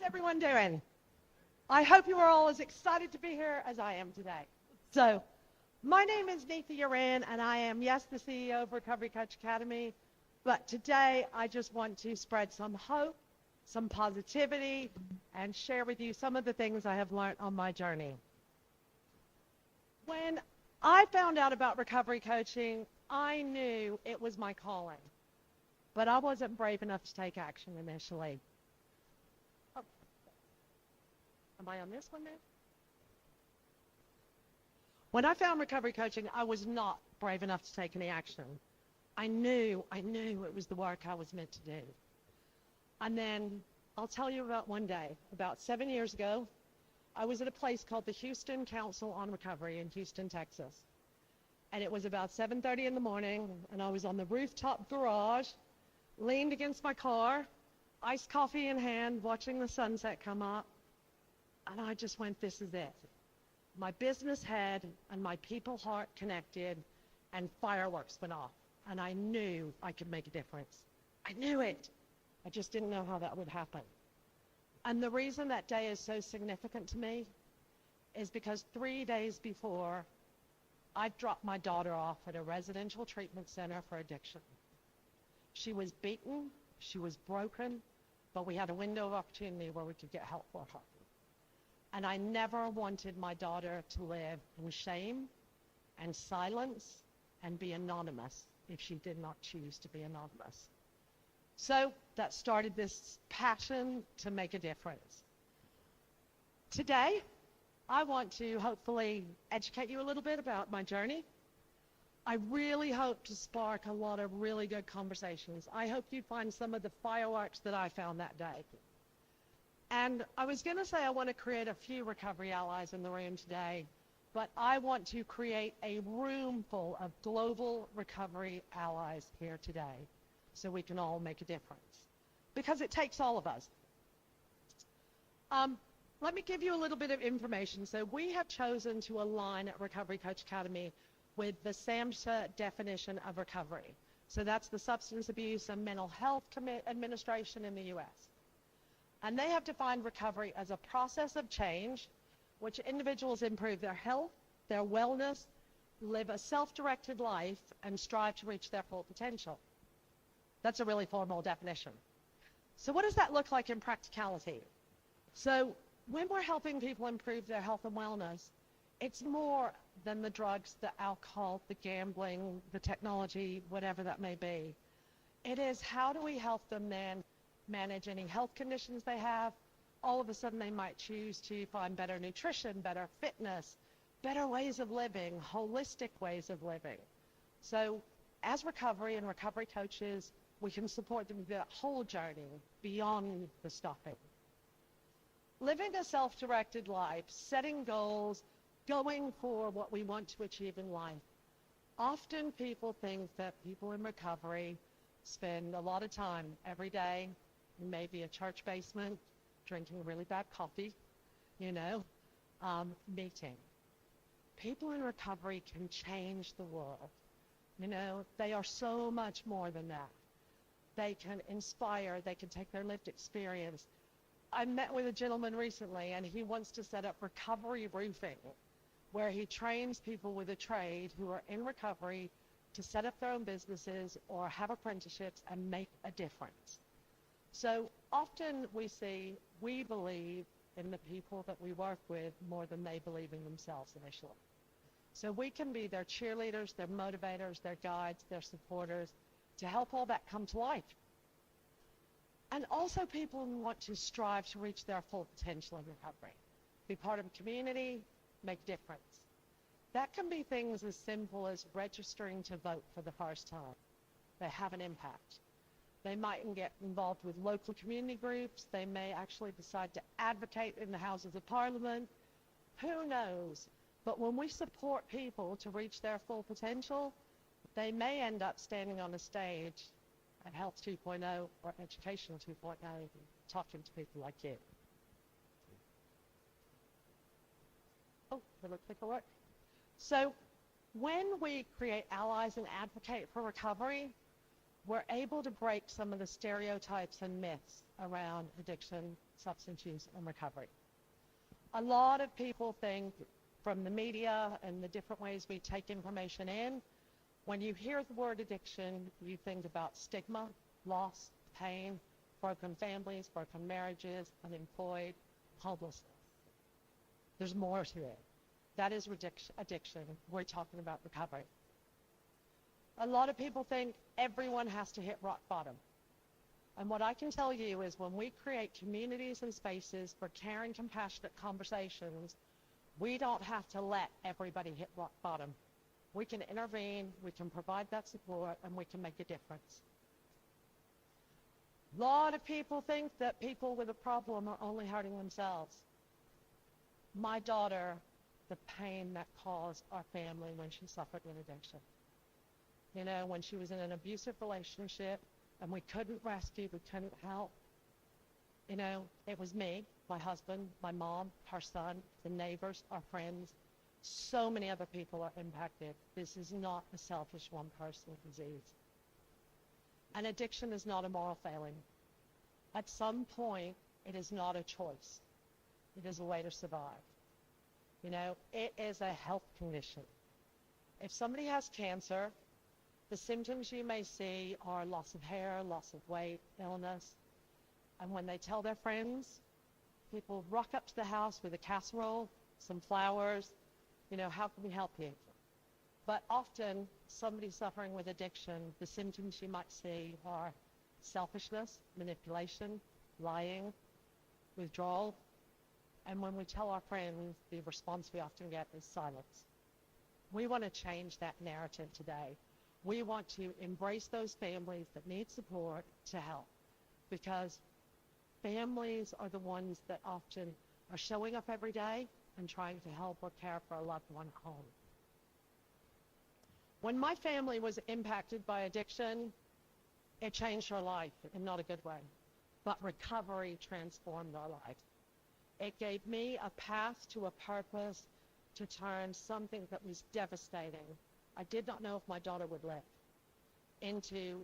everyone doing? I hope you are all as excited to be here as I am today. So, my name is Naetha Uren, and I am, yes, the CEO of Recovery Coach Academy, but today I just want to spread some hope, some positivity, and share with you some of the things I have learned on my journey. When I found out about recovery coaching, I knew it was my calling, but I wasn't brave enough to take action initially. Oh. Am I on this one now? When I found recovery coaching, I was not brave enough to take any action. I knew it was the work I was meant to do. And then I'll tell you about one day, about 7 years ago, I was at a place called the Houston Council on Recovery in Houston, Texas. And it was about 7:30 in the morning, and I was on the rooftop garage, leaned against my car, iced coffee in hand, watching the sunset come up. And I just went, this is it. My business head and my people heart connected, and fireworks went off. And I knew I could make a difference. I knew it. I just didn't know how that would happen. And the reason that day is so significant to me is because 3 days before, I dropped my daughter off at a residential treatment center for addiction. She was beaten, she was broken, but we had a window of opportunity where we could get help for her. And I never wanted my daughter to live in shame and silence and be anonymous if she did not choose to be anonymous. So that started this passion to make a difference. Today, I want to hopefully educate you a little bit about my journey. I really hope to spark a lot of really good conversations. I hope you find some of the fireworks that I found that day. And I was going to say I want to create a few recovery allies in the room today, but I want to create a room full of global recovery allies here today so we can all make a difference, because it takes all of us. Let me give you a little bit of information. So we have chosen to align at Recovery Coach Academy with the SAMHSA definition of recovery. So that's the Substance Abuse and Mental Health Administration in the U.S. And they have defined recovery as a process of change which individuals improve their health, their wellness, live a self-directed life, and strive to reach their full potential. That's a really formal definition. So what does that look like in practicality? So when we're helping people improve their health and wellness, it's more than the drugs, the alcohol, the gambling, the technology, whatever that may be. It is how do we help them then manage any health conditions they have. All of a sudden they might choose to find better nutrition, better fitness, better ways of living, holistic ways of living. So as recovery and recovery coaches, we can support them with that whole journey beyond the stopping. Living a self-directed life, setting goals, going for what we want to achieve in life. Often people think that people in recovery spend a lot of time every day, maybe a church basement, drinking really bad coffee, meeting. People in recovery can change the world. They are so much more than that. They can inspire, they can take their lived experience. I met with a gentleman recently, and he wants to set up recovery roofing, where he trains people with a trade who are in recovery to set up their own businesses or have apprenticeships and make a difference. So often we believe in the people that we work with more than they believe in themselves initially. So we can be their cheerleaders, their motivators, their guides, their supporters to help all that come to life. And also people who want to strive to reach their full potential in recovery, be part of a community, make a difference. That can be things as simple as registering to vote for the first time. They have an impact. They might get involved with local community groups. They may actually decide to advocate in the Houses of Parliament. Who knows? But when we support people to reach their full potential, they may end up standing on a stage at Health 2.0 or Educational 2.0 talking to people like you. Oh, the clicker work. So when we create allies and advocate for recovery, we're able to break some of the stereotypes and myths around addiction, substance use, and recovery. A lot of people think from the media and the different ways we take information in, when you hear the word addiction, you think about stigma, loss, pain, broken families, broken marriages, unemployed, homelessness. There's more to it. That is addiction. We're talking about recovery. A lot of people think everyone has to hit rock bottom. And what I can tell you is when we create communities and spaces for caring, compassionate conversations, we don't have to let everybody hit rock bottom. We can intervene, we can provide that support, and we can make a difference. A lot of people think that people with a problem are only hurting themselves. My daughter, the pain that caused our family when she suffered with addiction. You know, when she was in an abusive relationship and we couldn't rescue, we couldn't help. You know, it was me, my husband, my mom, her son, the neighbors, our friends. So many other people are impacted. This is not a selfish one-person disease. And addiction is not a moral failing. At some point, it is not a choice. It is a way to survive. You know, it is a health condition. If somebody has cancer, the symptoms you may see are loss of hair, loss of weight, illness. And when they tell their friends, people rock up to the house with a casserole, some flowers, you know, how can we help you? But often, somebody suffering with addiction, the symptoms you might see are selfishness, manipulation, lying, withdrawal. And when we tell our friends, the response we often get is silence. We want to change that narrative today. We want to embrace those families that need support to help, because families are the ones that often are showing up every day and trying to help or care for a loved one at home. When my family was impacted by addiction, it changed our life in not a good way, but recovery transformed our life. It gave me a path to a purpose to turn something that was devastating, I did not know if my daughter would live, into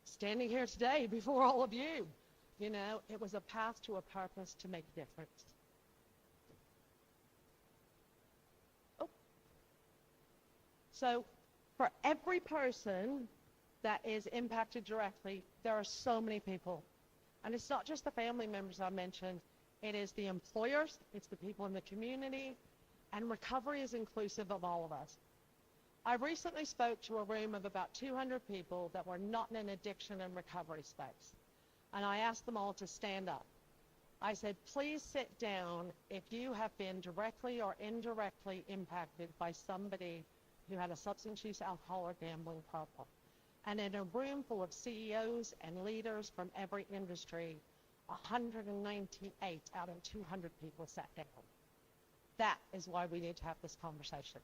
standing here today before all of you. You know, it was a path to a purpose to make a difference. Oh. So for every person that is impacted directly, there are so many people. And it's not just the family members I mentioned. It is the employers, it's the people in the community, and recovery is inclusive of all of us. I recently spoke to a room of about 200 people that were not in an addiction and recovery space. And I asked them all to stand up. I said, please sit down if you have been directly or indirectly impacted by somebody who had a substance use, alcohol, or gambling problem. And in a room full of CEOs and leaders from every industry, 198 out of 200 people sat down. That is why we need to have this conversation.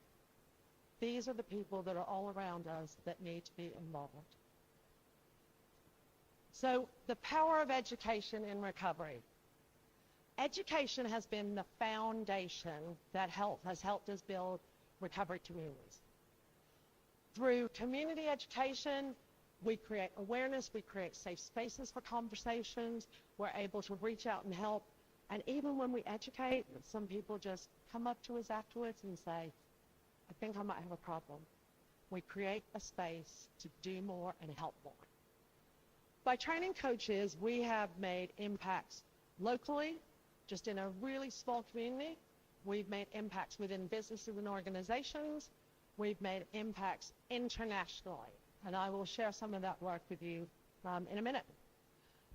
These are the people that are all around us that need to be involved. So the power of education in recovery. Education has been the foundation that has helped us build recovery communities. Through community education, we create awareness, we create safe spaces for conversations, we're able to reach out and help. And even when we educate, some people just come up to us afterwards and say, I think I might have a problem. We create a space to do more and help more. By training coaches, we have made impacts locally, just in a really small community. We've made impacts within businesses and organizations. We've made impacts internationally. And I will share some of that work with you in a minute.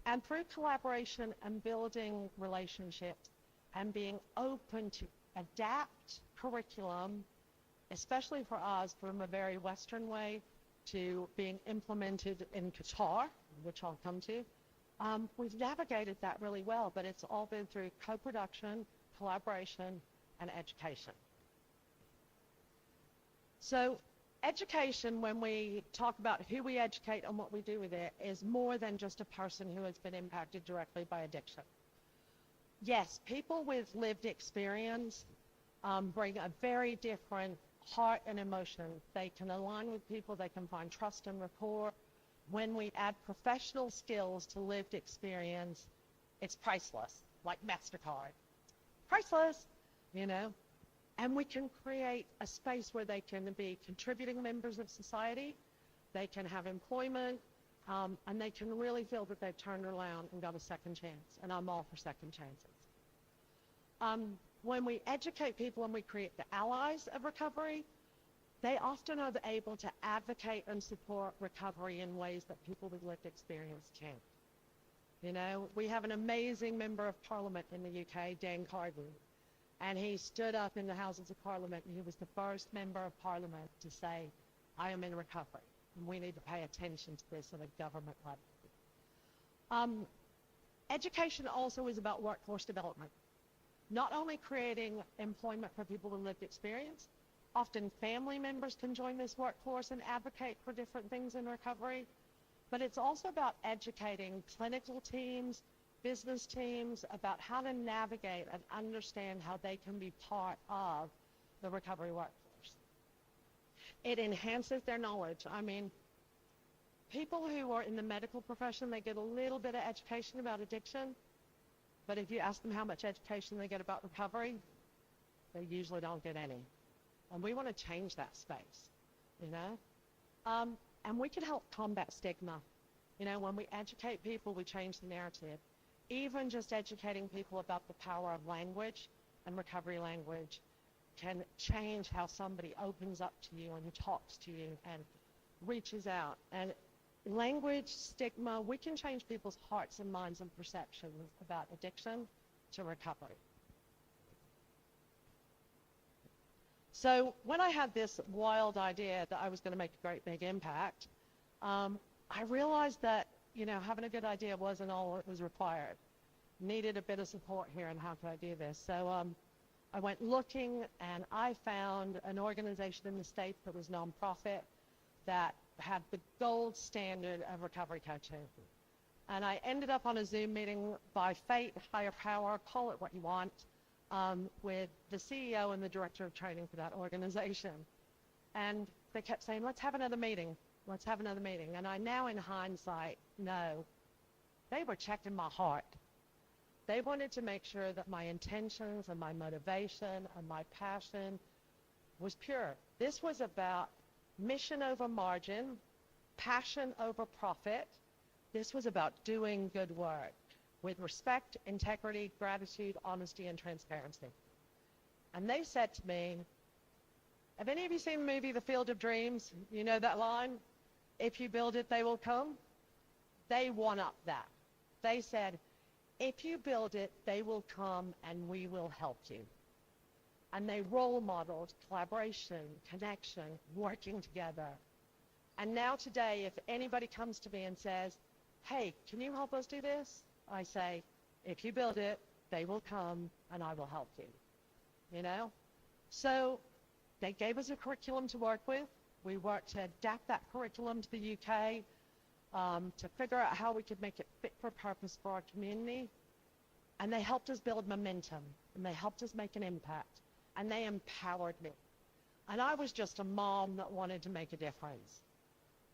And through collaboration and building relationships and being open to adapt curriculum, especially for us from a very Western way to being implemented in Qatar, which I'll come to, we've navigated that really well, but it's all been through co-production, collaboration, and education. So education, when we talk about who we educate and what we do with it, is more than just a person who has been impacted directly by addiction. Yes, people with lived experience bring a very different heart and emotion. They can align with people, they can find trust and rapport, When we add professional skills to lived experience, it's priceless, like MasterCard. Priceless, you know. And we can create a space where they can be contributing members of society, they can have employment, and they can really feel that they've turned around and got a second chance. And I'm all for second chances. When we educate people and we create the allies of recovery, they often are able to advocate and support recovery in ways that people with lived experience can't. You know, we have an amazing member of Parliament in the UK, Dan Carden, and he stood up in the Houses of Parliament, and he was the first member of Parliament to say, I am in recovery, and we need to pay attention to this at a government level. Education also is about workforce development. Not only creating employment for people with lived experience, often family members can join this workforce and advocate for different things in recovery, but it's also about educating clinical teams, business teams, about how to navigate and understand how they can be part of the recovery workforce. It enhances their knowledge. I mean, people who are in the medical profession, they get a little bit of education about addiction, but if you ask them how much education they get about recovery, they usually don't get any. And we want to change that space, you know? And we can help combat stigma. You know, when we educate people, we change the narrative. Even just educating people about the power of language and recovery language can change how somebody opens up to you and talks to you and reaches out. And language, stigma, we can change people's hearts and minds and perceptions about addiction to recovery. So when I had this wild idea that I was going to make a great big impact, I realized that, you know, having a good idea wasn't all that was required. Needed a bit of support here on how could I do this. So I went looking, and I found an organization in the States that was nonprofit that had the gold standard of recovery coaching. And I ended up on a Zoom meeting by fate, higher power, call it what you want, with the CEO and the director of training for that organization. And they kept saying, let's have another meeting. Let's have another meeting. And I now, in hindsight, know they were checking my heart. They wanted to make sure that my intentions and my motivation and my passion was pure. This was about mission over margin, passion over profit. This was about doing good work with respect, integrity, gratitude, honesty, and transparency. And they said to me, have any of you seen the movie The Field of Dreams? You know that line? If you build it, they will come. They one-upped that. They said, if you build it, they will come and we will help you. And they role modeled collaboration, connection, working together. And now today, if anybody comes to me and says, hey, can you help us do this? I say, if you build it, they will come and I will help you. You know? So they gave us a curriculum to work with. We worked to adapt that curriculum to the UK, to figure out how we could make it fit for purpose for our community. And they helped us build momentum, and they helped us make an impact, and they empowered me. And I was just a mom that wanted to make a difference.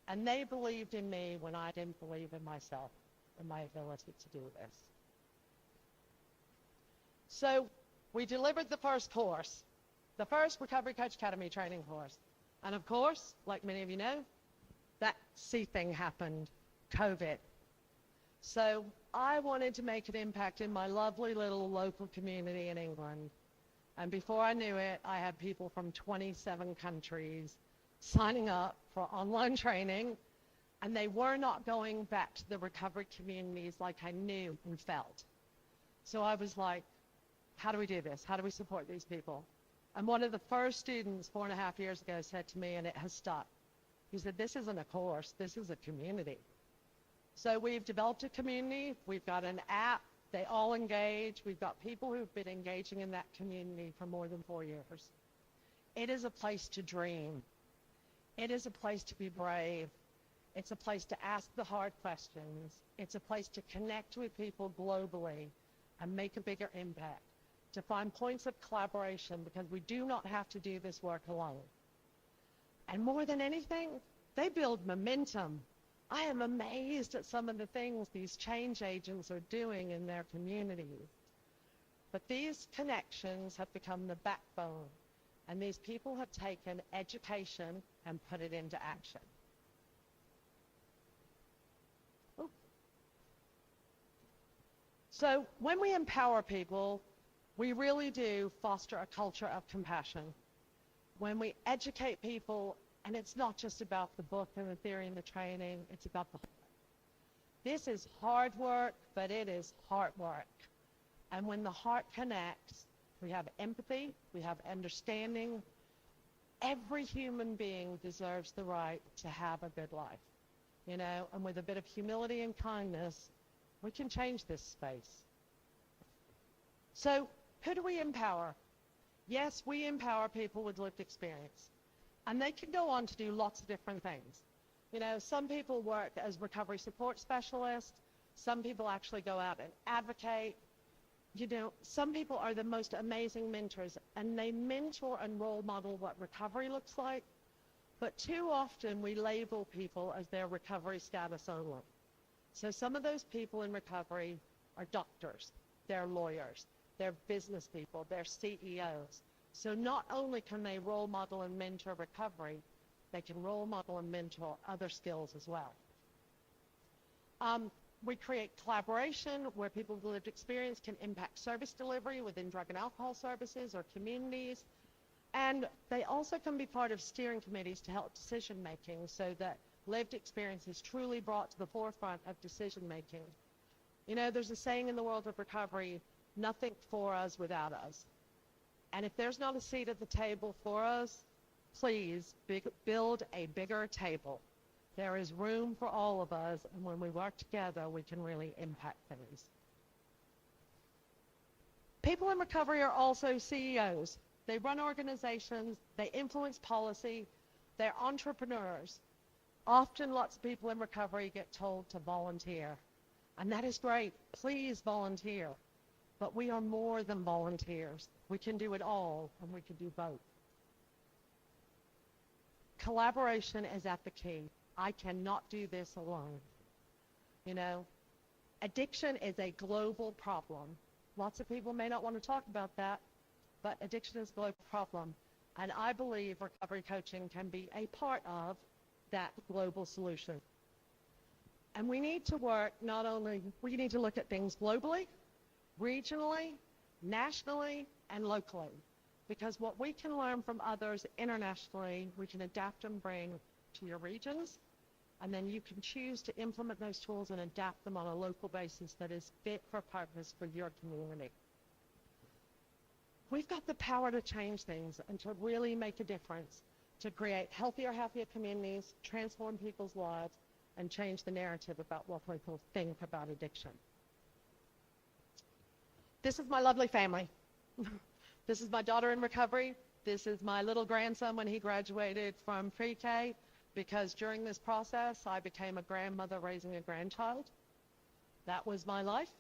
And they believed in me when I didn't believe in myself and my ability to do this. So we delivered the first course, the first Recovery Coach Academy training course. And of course, like many of you know, that C thing happened, COVID. So I wanted to make an impact in my lovely little local community in England. And before I knew it, I had people from 27 countries signing up for online training, and they were not going back to the recovery communities like I knew and felt. So I was like, how do we do this? How do we support these people? And one of the first students 4.5 years ago said to me, and it has stuck, he said, this isn't a course, this is a community. So we've developed a community, we've got an app, they all engage, we've got people who've been engaging in that community for more than 4 years. It is a place to dream. It is a place to be brave. It's a place to ask the hard questions. It's a place to connect with people globally and make a bigger impact, to find points of collaboration, because we do not have to do this work alone. And more than anything, they build momentum. I am amazed at some of the things these change agents are doing in their communities. But these connections have become the backbone, and these people have taken education and put it into action. Ooh. So when we empower people, we really do foster a culture of compassion. When we educate people, and it's not just about the book and the theory and the training, it's about the heart. This is hard work, but it is heart work. And when the heart connects, we have empathy, we have understanding. Every human being deserves the right to have a good life, you know, and with a bit of humility and kindness, we can change this space. So who do we empower? Yes, we empower people with lived experience, and they can go on to do lots of different things. You know, some people work as recovery support specialists, some people actually go out and advocate. You know, some people are the most amazing mentors, and they mentor and role model what recovery looks like, but too often we label people as their recovery status only. So some of those people in recovery are doctors, they're lawyers, they're business people, they're CEOs. So not only can they role model and mentor recovery, they can role model and mentor other skills as well. We create collaboration where people with lived experience can impact service delivery within drug and alcohol services or communities. And they also can be part of steering committees to help decision making so that lived experience is truly brought to the forefront of decision making. You know, there's a saying in the world of recovery, nothing for us without us. And if there's not a seat at the table for us, please build a bigger table. There is room for all of us, and when we work together, we can really impact things. People in recovery are also CEOs. They run organizations, they influence policy, they're entrepreneurs. Often lots of people in recovery get told to volunteer, and that is great. Please volunteer. But we are more than volunteers. We can do it all, and we can do both. Collaboration is at the key. I cannot do this alone. You know, addiction is a global problem. Lots of people may not want to talk about that, but addiction is a global problem. And I believe recovery coaching can be a part of that global solution. And we need to work not only, we need to look at things globally, regionally, nationally, and locally. Because what we can learn from others internationally, we can adapt and bring to your regions, and then you can choose to implement those tools and adapt them on a local basis that is fit for purpose for your community. We've got the power to change things and to really make a difference, to create healthier, happier communities, transform people's lives, and change the narrative about what people think about addiction. This is my lovely family. This is my daughter in recovery. This is my little grandson when he graduated from pre-K, because during this process, I became a grandmother raising a grandchild. That was my life.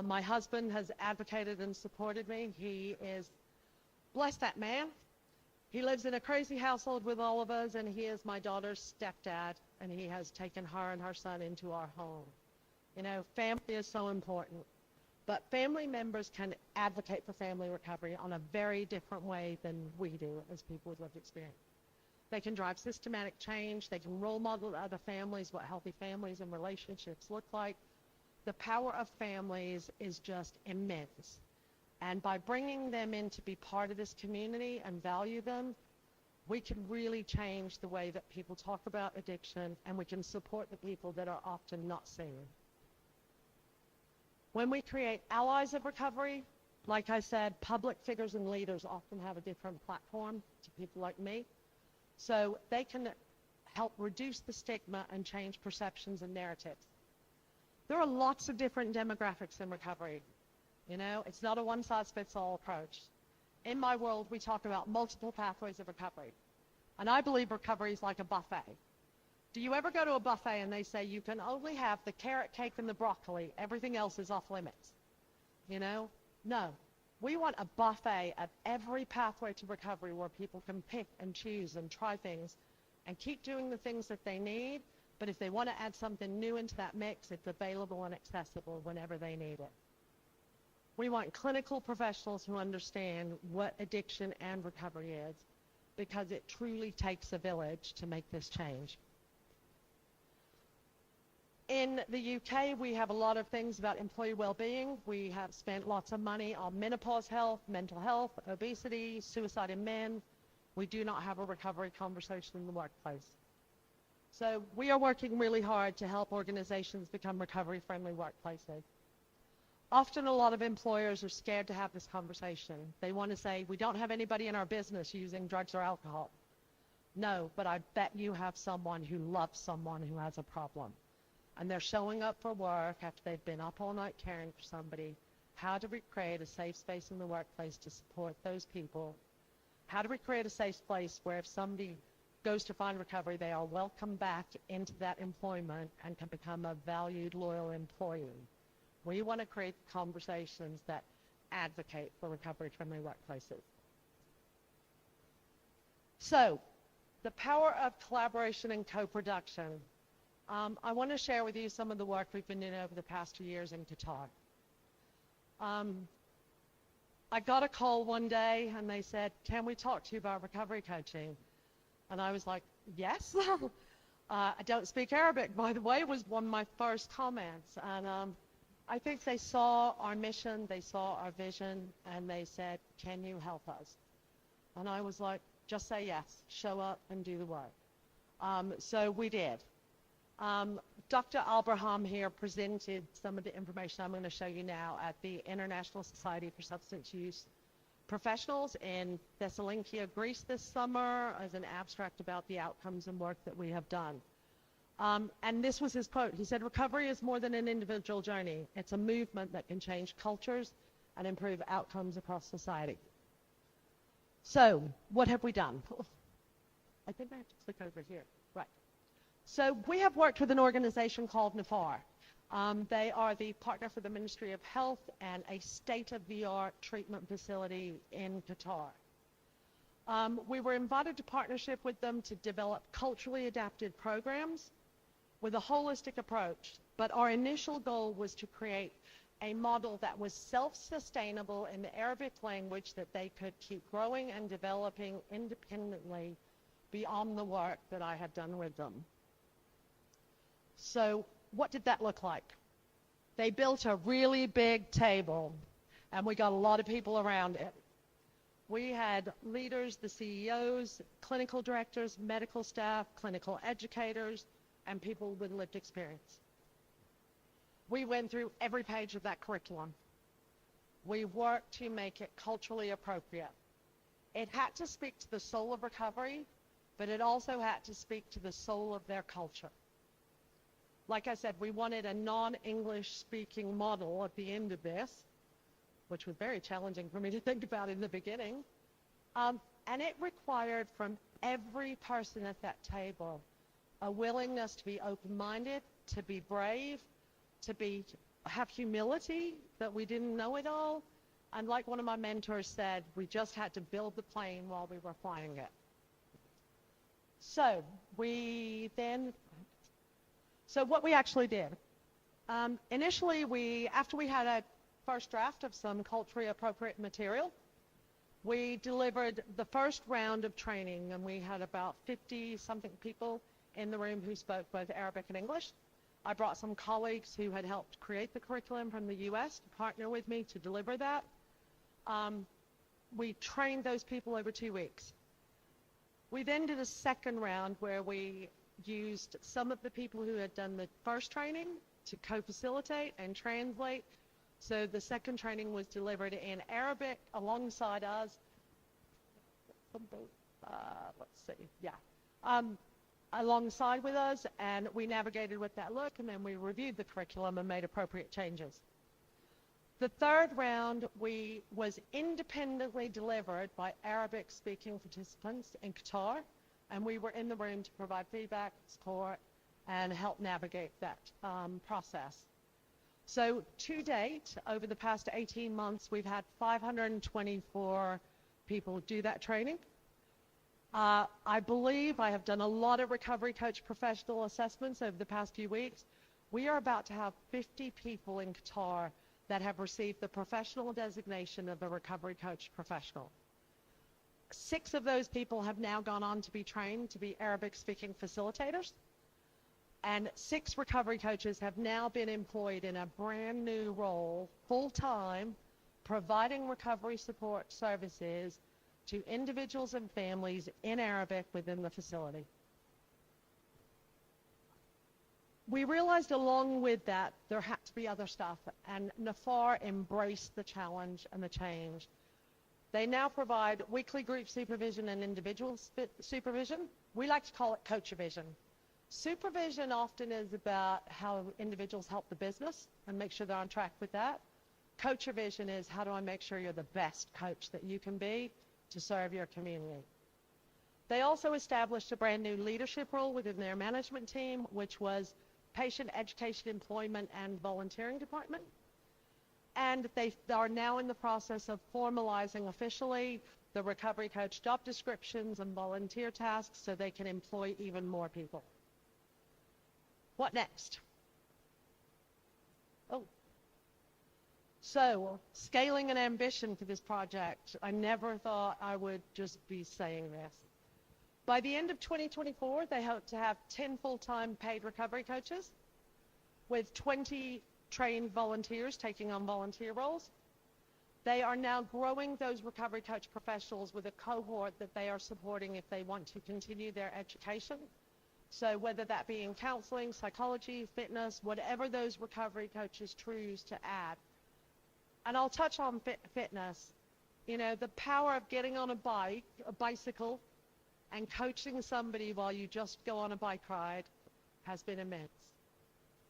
My husband has advocated and supported me. He is, bless that man. He lives in a crazy household with all of us, and he is my daughter's stepdad, and he has taken her and her son into our home. You know, family is so important. But family members can advocate for family recovery on a very different way than we do as people with lived experience. They can drive systematic change. They can role model to other families what healthy families and relationships look like. The power of families is just immense. And by bringing them in to be part of this community and value them, we can really change the way that people talk about addiction, and we can support the people that are often not seen. When we create allies of recovery, like I said, public figures and leaders often have a different platform to people like me. So they can help reduce the stigma and change perceptions and narratives. There are lots of different demographics in recovery. You know, it's not a one-size-fits-all approach. In my world, we talk about multiple pathways of recovery. And I believe recovery is like a buffet. Do you ever go to a buffet and they say you can only have the carrot cake and the broccoli, everything else is off limits? You know? No. We want a buffet of every pathway to recovery where people can pick and choose and try things and keep doing the things that they need, But if they want to add something new into that mix, it's available and accessible whenever they need it. We want clinical professionals who understand what addiction and recovery is, because it truly takes a village to make this change. In the UK, we have a lot of things about employee well-being. We have spent lots of money on menopause health, mental health, obesity, suicide in men. We do not have a recovery conversation in the workplace. So we are working really hard to help organizations become recovery-friendly workplaces. Often a lot of employers are scared to have this conversation. They want to say, we don't have anybody in our business using drugs or alcohol. No, but I bet you have someone who loves someone who has a problem. And they're showing up for work after they've been up all night caring for somebody. How do we create a safe space in the workplace to support those people? How do we create a safe place where if somebody goes to find recovery, they are welcomed back into that employment and can become a valued, loyal employee? We want to create conversations that advocate for recovery-friendly workplaces. So, the power of collaboration and co-production. I want to share with you some of the work we've been doing over the past 2 years in Qatar. I got a call one day and they said, can we talk to you about recovery coaching? And I was like, yes. I don't speak Arabic, by the way, was one of my first comments. And I think they saw our mission, they saw our vision, and they said, can you help us? And I was like, just say yes, show up and do the work. So we did. Dr. Abraham here presented some of the information I'm going to show you now at the International Society for Substance Use Professionals in Thessaloniki, Greece this summer as an abstract about the outcomes and work that we have done. And this was his quote. He said, recovery is more than an individual journey. It's a movement that can change cultures and improve outcomes across society. So, what have we done? I think I have to click over here. Right. So we have worked with an organization called NAFAR. They are the partner for the Ministry of Health and a state-of-the-art treatment facility in Qatar. We were invited to partnership with them to develop culturally adapted programs with a holistic approach, but our initial goal was to create a model that was self-sustainable in the Arabic language that they could keep growing and developing independently beyond the work that I had done with them. So what did that look like? They built a really big table, and we got a lot of people around it. We had leaders, the CEOs, clinical directors, medical staff, clinical educators, and people with lived experience. We went through every page of that curriculum. We worked to make it culturally appropriate. It had to speak to the soul of recovery, but it also had to speak to the soul of their culture. Like I said, we wanted a non-English speaking model at the end of this, which was very challenging for me to think about in the beginning. And it required from every person at that table a willingness to be open-minded, to be brave, to have humility that we didn't know it all. And like one of my mentors said, we just had to build the plane while we were flying it. So what we actually did, initially after we had a first draft of some culturally appropriate material, we delivered the first round of training, and we had about 50-something people in the room who spoke both Arabic and English. I brought some colleagues who had helped create the curriculum from the US to partner with me to deliver that. We trained those people over 2 weeks. We then did a second round where we used some of the people who had done the first training to co-facilitate and translate. So the second training was delivered in Arabic alongside us. Alongside with us, and we navigated with that look, and then we reviewed the curriculum and made appropriate changes. The third round was independently delivered by Arabic-speaking participants in Qatar, and we were in the room to provide feedback, support, and help navigate that process. So to date, over the past 18 months, we've had 524 people do that training. I believe I have done a lot of recovery coach professional assessments over the past few weeks. We are about to have 50 people in Qatar that have received the professional designation of a recovery coach professional. 6 of those people have now gone on to be trained to be Arabic-speaking facilitators. And 6 recovery coaches have now been employed in a brand new role, full-time, providing recovery support services to individuals and families in Arabic within the facility. We realized along with that there had to be other stuff, and NAFAR embraced the challenge and the change. They now provide weekly group supervision and individual supervision. We like to call it coach-vision. Supervision often is about how individuals help the business and make sure they're on track with that. Coach-vision is how do I make sure you're the best coach that you can be to serve your community. They also established a brand new leadership role within their management team, which was Patient Education, Employment, and Volunteering Department. And they are now in the process of formalizing officially the recovery coach job descriptions and volunteer tasks so they can employ even more people. What next? So, scaling and ambition for this project. I never thought I would just be saying this. By the end of 2024, they hope to have 10 full-time paid recovery coaches with 20 trained volunteers taking on volunteer roles. They are now growing those recovery coach professionals with a cohort that they are supporting if they want to continue their education. So whether that be in counseling, psychology, fitness, whatever those recovery coaches choose to add. And I'll touch on fitness. You know, the power of getting on a bicycle, and coaching somebody while you just go on a bike ride has been immense.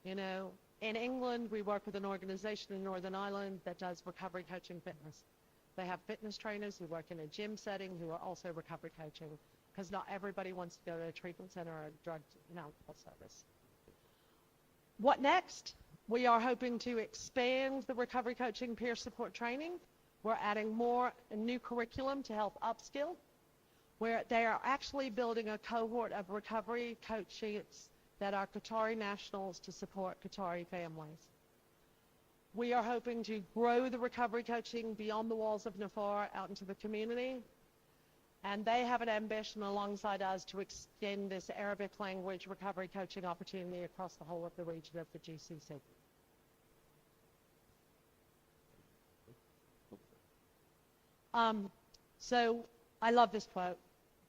You know, in England, we work with an organization in Northern Ireland that does recovery coaching fitness. They have fitness trainers who work in a gym setting who are also recovery coaching, because not everybody wants to go to a treatment center or a drug and alcohol service. What next? We are hoping to expand the recovery coaching peer support training. We're adding more new curriculum to help upskill, where they are actually building a cohort of recovery coaches that are Qatari nationals to support Qatari families. We are hoping to grow the recovery coaching beyond the walls of NAFAR out into the community, and they have an ambition alongside us to extend this Arabic language recovery coaching opportunity across the whole of the region of the GCC. So I love this quote.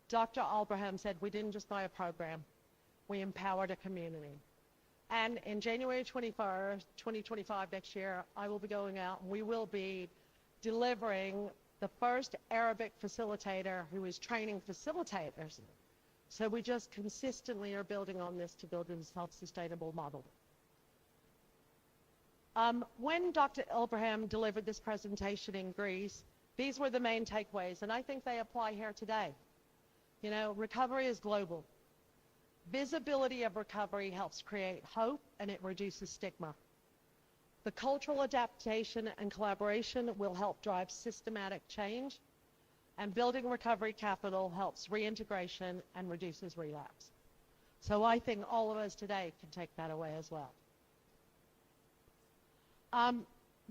Dr. Albraham said, we didn't just buy a program, we empowered a community. And in January 21st, 2025 next year, I will be going out and we will be delivering the first Arabic facilitator who is training facilitators. So we just consistently are building on this to build a self-sustainable model. When Dr. Abraham delivered this presentation in Greece, these were the main takeaways, and I think they apply here today. You know, recovery is global. Visibility of recovery helps create hope, and it reduces stigma. The cultural adaptation and collaboration will help drive systematic change, and building recovery capital helps reintegration and reduces relapse. So I think all of us today can take that away as well.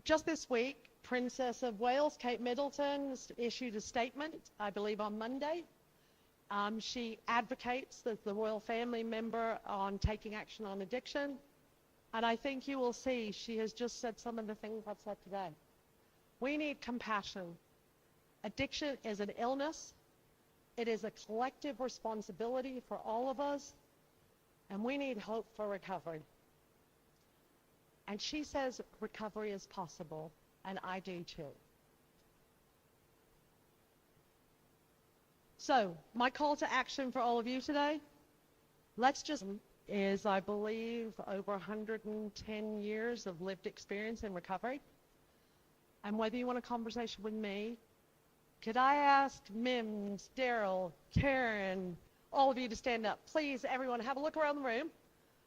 Just this week, Princess of Wales, Kate Middleton, issued a statement, I believe on Monday. She advocates as the royal family member on taking action on addiction. And I think you will see she has just said some of the things I've said today. We need compassion. Addiction is an illness. It is a collective responsibility for all of us. And we need hope for recovery. And she says recovery is possible. And I do too. So, my call to action for all of you today, is, I believe, over 110 years of lived experience in recovery. And whether you want a conversation with me, could I ask Mims, Daryl, Karen, all of you to stand up? Please, everyone, have a look around the room.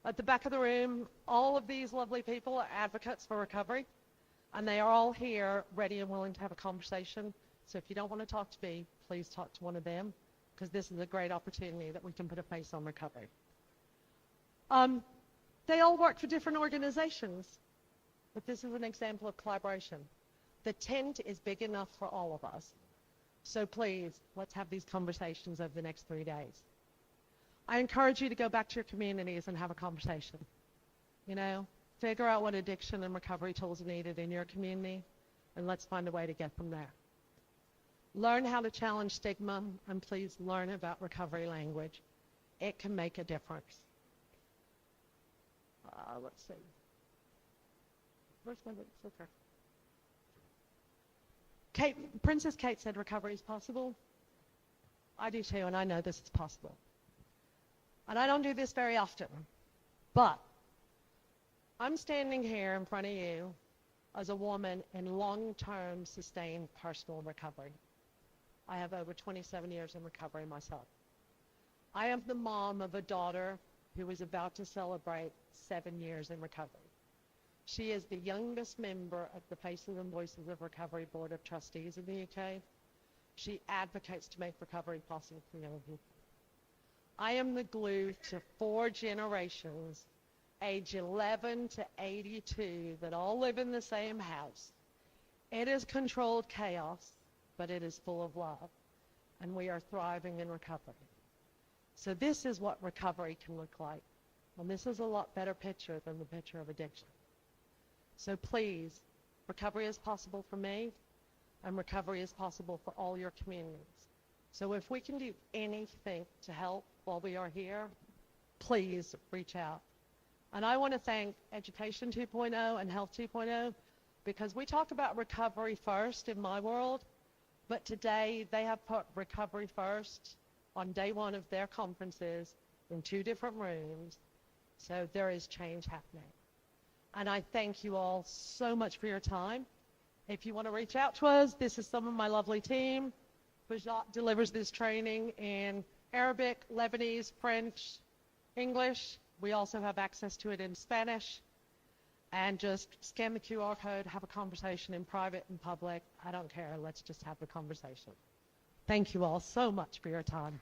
At the back of the room, all of these lovely people are advocates for recovery. And they are all here ready and willing to have a conversation. So if you don't want to talk to me, please talk to one of them. because this is a great opportunity that we can put a face on recovery. They all work for different organizations, but this is an example of collaboration. The tent is big enough for all of us. So please, let's have these conversations over the next 3 days. I encourage you to go back to your communities and have a conversation. You know, figure out what addiction and recovery tools are needed in your community, and let's find a way to get them there. Learn how to challenge stigma, and please learn about recovery language. It can make a difference. Let's see. Where's my clicker? Princess Kate said recovery is possible. I do too, and I know this is possible. And I don't do this very often, but I'm standing here in front of you as a woman in long-term sustained personal recovery. I have over 27 years in recovery myself. I am the mom of a daughter who is about to celebrate 7 years in recovery. She is the youngest member of the Faces and Voices of Recovery Board of Trustees in the UK. She advocates to make recovery possible for young people. I am the glue to 4 generations, age 11 to 82, that all live in the same house. It is controlled chaos, but it is full of love, and we are thriving in recovery. So this is what recovery can look like, and this is a lot better picture than the picture of addiction. So please, recovery is possible for me, and recovery is possible for all your communities. So if we can do anything to help while we are here, please reach out. And I want to thank Education 2.0 and Health 2.0, because we talk about recovery first in my world, but today they have put recovery first on day 1 of their conferences in 2 different rooms. So there is change happening. And I thank you all so much for your time. If you want to reach out to us, this is some of my lovely team. Bajat delivers this training in Arabic, Lebanese, French, English. We also have access to it in Spanish. And just scan the QR code, have a conversation in private and public. I don't care. Let's just have the conversation. Thank you all so much for your time.